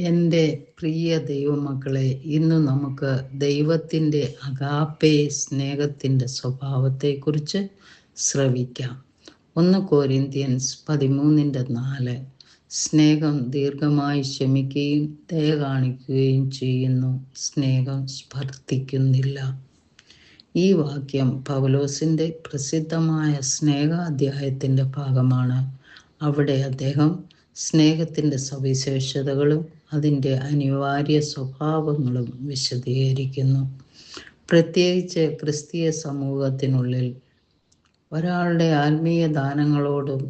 എൻ്റെ പ്രിയ ദൈവമക്കളെ, ഇന്ന് നമുക്ക് ദൈവത്തിൻ്റെ അഗാപ്പേ സ്നേഹത്തിൻ്റെ സ്വഭാവത്തെക്കുറിച്ച് ശ്രവിക്കാം. 1 കൊരിന്ത്യൻസ് 13:4. സ്നേഹം ദീർഘമായി ക്ഷമിക്കുകയും ദയ കാണിക്കുകയും ചെയ്യുന്നു, സ്നേഹം സ്പർദ്ധിക്കുന്നില്ല. ഈ വാക്യം പൗലോസിൻ്റെ പ്രസിദ്ധമായ സ്നേഹാധ്യായത്തിൻ്റെ ഭാഗമാണ്. അവിടെ അദ്ദേഹം സ്നേഹത്തിൻ്റെ സവിശേഷതകളും അതിൻ്റെ അനിവാര്യ സ്വഭാവങ്ങളും വിശദീകരിക്കുന്നു. പ്രത്യേകിച്ച് ക്രിസ്തീയ സമൂഹത്തിനുള്ളിൽ ഒരാളുടെ ആത്മീയ ദാനങ്ങളോടും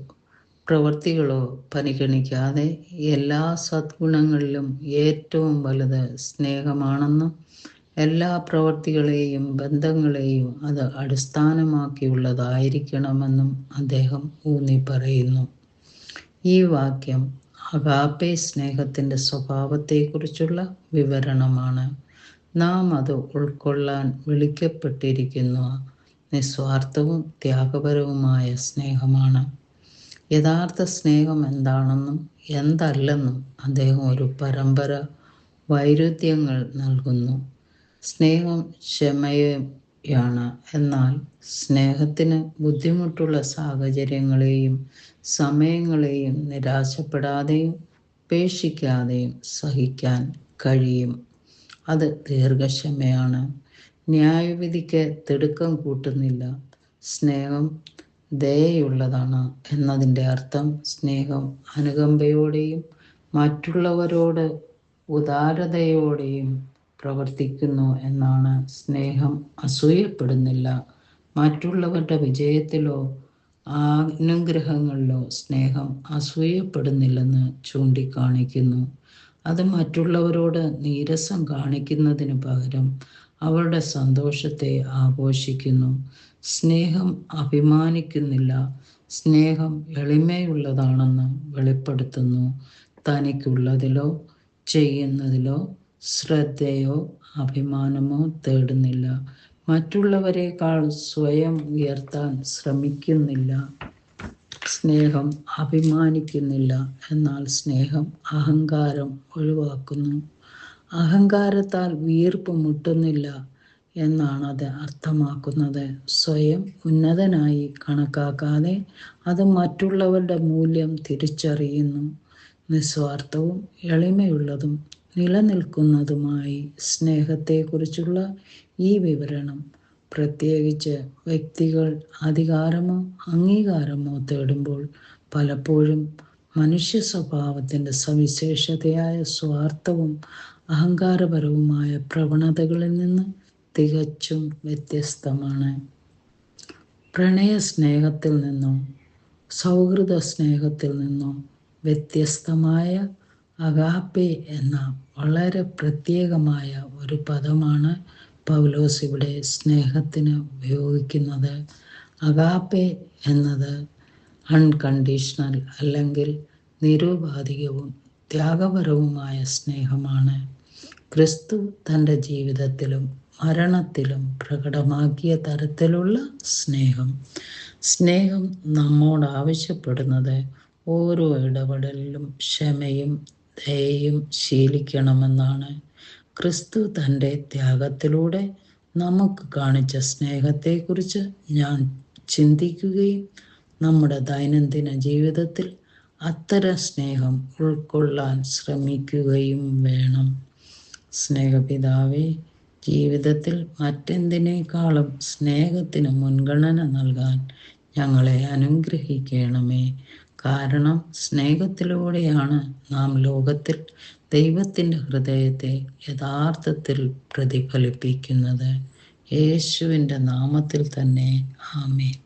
പ്രവൃത്തികളോ പരിഗണിക്കാതെ എല്ലാ സദ്ഗുണങ്ങളിലും ഏറ്റവും വലുത് സ്നേഹമാണെന്നും എല്ലാ പ്രവൃത്തികളെയും ബന്ധങ്ങളെയും അത് അടിസ്ഥാനമാക്കിയുള്ളതായിരിക്കണമെന്നും അദ്ദേഹം ഊന്നി പറയുന്നു. ഈ വാക്യം അഗാപ്പേ സ്നേഹത്തിൻ്റെ സ്വഭാവത്തെക്കുറിച്ചുള്ള വിവരണമാണ്. നാം അത് ഉൾക്കൊള്ളാൻ വിളിക്കപ്പെട്ടിരിക്കുന്ന നിസ്വാർത്ഥവും ത്യാഗപരവുമായ സ്നേഹമാണ്. യഥാർത്ഥ സ്നേഹം എന്താണെന്നും എന്തല്ലെന്നും അദ്ദേഹം ഒരു പരമ്പര വൈരുദ്ധ്യങ്ങൾ നൽകുന്നു. സ്നേഹം ക്ഷമയാണ്, എന്നാൽ സ്നേഹത്തിന് ബുദ്ധിമുട്ടുള്ള സാഹചര്യങ്ങളെയും സമയങ്ങളെയും നിരാശപ്പെടാതെയും ഉപേക്ഷിക്കാതെയും സഹിക്കാൻ കഴിയും. അത് ദീർഘക്ഷമയാണ്. ന്യായവിധിക്ക് തിടുക്കം കൂട്ടുന്നില്ല. സ്നേഹം ദയയുള്ളതാണ് എന്നതിൻ്റെ അർത്ഥം സ്നേഹം അനുകമ്പയോടെയും മറ്റുള്ളവരോട് ഉദാരതയോടെയും പ്രവർത്തിക്കുന്നു എന്നാണ്. സ്നേഹം അസൂയപ്പെടുന്നില്ല. മറ്റുള്ളവരുടെ വിജയത്തിലോ അനുഗ്രഹങ്ങളിലോ സ്നേഹം അസൂയപ്പെടുന്നില്ലെന്ന് ചൂണ്ടിക്കാണിക്കുന്നു. അത് മറ്റുള്ളവരോട് നീരസം കാണിക്കുന്നതിന് പകരം അവരുടെ സന്തോഷത്തെ ആഘോഷിക്കുന്നു. സ്നേഹം അഭിമാനിക്കുന്നില്ല. സ്നേഹം എളിമയുള്ളതാണെന്ന് വെളിപ്പെടുത്തുന്നു. തനിക്കുള്ളതിലോ ചെയ്യുന്നതിലോ ശ്രദ്ധയോ അഭിമാനമോ തേടുന്നില്ല. മറ്റുള്ളവരെക്കാൾ സ്വയം ഉയർത്താൻ ശ്രമിക്കുന്നില്ല. സ്നേഹം അഭിമാനിക്കുന്നില്ല, എന്നാൽ സ്നേഹം അഹങ്കാരം ഒഴിവാക്കുന്നു. അഹങ്കാരത്താൽ വീർപ്പ് മുട്ടുന്നില്ല എന്നാണ് അത് അർത്ഥമാക്കുന്നത്. സ്വയം ഉന്നതനായി കണക്കാക്കാതെ അത് മറ്റുള്ളവരുടെ മൂല്യം തിരിച്ചറിയുന്നു. നിസ്വാർത്ഥവും എളിമയുള്ളതും നിലനിൽക്കുന്നതുമായി സ്നേഹത്തെക്കുറിച്ചുള്ള ഈ വിവരണം പ്രത്യേകിച്ച് വ്യക്തികൾ അധികാരമോ അംഗീകാരമോ തേടുമ്പോൾ പലപ്പോഴും മനുഷ്യ സ്വഭാവത്തിൻ്റെ സവിശേഷതയായ സ്വാർത്ഥവും അഹങ്കാരപരവുമായ പ്രവണതകളിൽ നിന്ന് തികച്ചും വ്യത്യസ്തമാണ്. പ്രണയ സ്നേഹത്തിൽ നിന്നോ സൗഹൃദ സ്നേഹത്തിൽ നിന്നോ വ്യത്യസ്തമായ അഗാപ്പേ എന്ന വളരെ പ്രത്യേകമായ ഒരു പദമാണ് പൗലോസ് ഇവിടെ സ്നേഹത്തിന് ഉപയോഗിക്കുന്നത്. അഗാപ്പേ എന്നത് അൺകണ്ടീഷണൽ അല്ലെങ്കിൽ നിരുപാധികവും ത്യാഗപരവുമായ സ്നേഹമാണ്. ക്രിസ്തു തൻ്റെ ജീവിതത്തിലും മരണത്തിലും പ്രകടമാക്കിയ തരത്തിലുള്ള സ്നേഹം. സ്നേഹം നമ്മോട് ആവശ്യപ്പെടുന്നത് ഓരോ ഇടപെടലിലും ക്ഷമയും ദയയും ശീലിക്കണമെന്നാണ്. ക്രിസ്തു തൻ്റെ ത്യാഗത്തിലൂടെ നമുക്ക് കാണിച്ച സ്നേഹത്തെക്കുറിച്ച് ഞാൻ ചിന്തിക്കുകയും നമ്മുടെ ദൈനംദിന ജീവിതത്തിൽ അത്തരം സ്നേഹം ഉൾക്കൊള്ളാൻ ശ്രമിക്കുകയും വേണം. സ്നേഹപിതാവേ, ജീവിതത്തിൽ മറ്റെന്തിനേക്കാളും സ്നേഹത്തിന് മുൻഗണന നൽകാൻ ഞങ്ങളെ അനുഗ്രഹിക്കണമേ. കാരണം സ്നേഹത്തിലൂടെയാണ് നാം ലോകത്തിൽ ദൈവത്തിൻ്റെ ഹൃദയത്തെ യഥാർത്ഥത്തിൽ പ്രതിഫലിപ്പിക്കുന്നത്. യേശുവിൻ്റെ നാമത്തിൽ തന്നെ ആമേൻ.